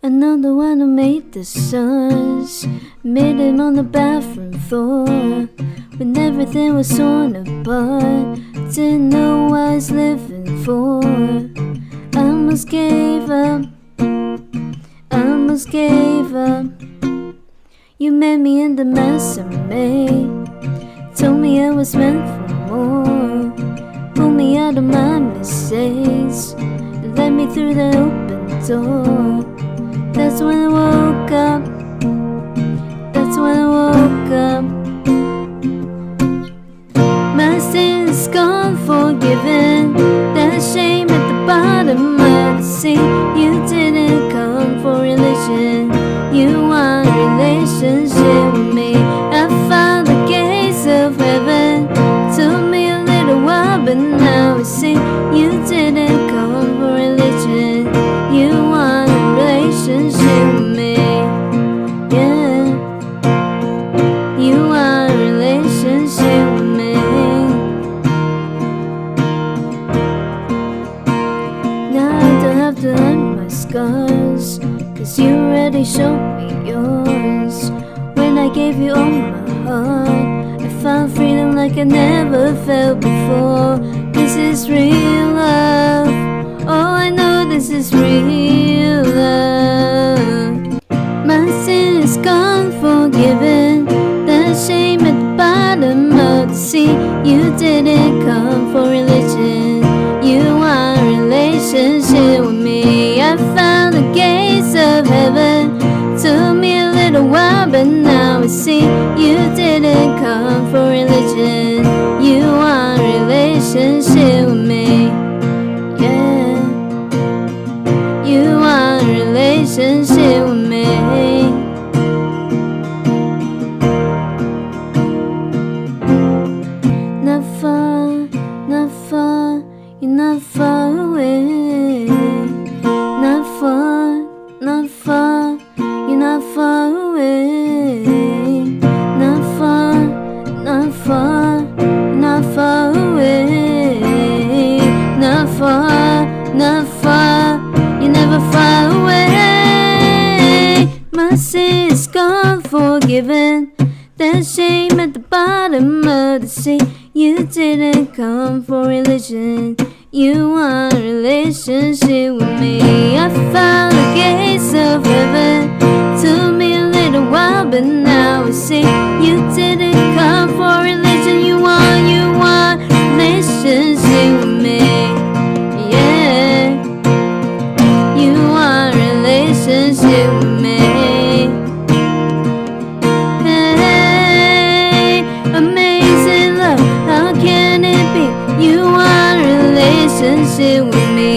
Another one who made the stars, made it on the bathroom floor when everything was torn apart. Didn't know what I was living for. I almost gave up, I almost gave up. You met me in the mess I made, told me I was meant for more, pulled me out of my mistakes, led me through the open door. That's when I woke up, that's when I woke up. My sin is gone, forgiven. That shame at the bottom of the sea. You didn't come for religion, you want relationship with me. I found the gates of heaven, took me a little while, but now I see. You didn't come for religion, you want a relationship with me. Yeah, you want a relationship with me. Now I don't have to hide my scars, 'cause you already showed me yours. When I gave you all my heart, I found freedom like I never felt before. This is real love, oh I know this is real love. My sin is gone, forgiven. That shame at the bottom of the sea. You didn't come for religion, you want a relationship with me. I found the gates of heaven, took me a little while, but now I see. You didn't come for religion, you want a relationship with me. Yeah, you want a relationship with me. Not far, not far, you're not far away. Not far, not far, you're not far away. Not far, not far, you're not far away. Not far, not far, you're never far away. My sin is gone, forgiven. That shame at the bottom of the sea. You didn't come for religion, you want a relationship with me. I found the gates of heaven, took me a little while, but now I see. You didn't come for religion, you want a relationship with me. Yeah, you want a relationship with me. Hey, amazing love, how can it be? You want a relationship with me.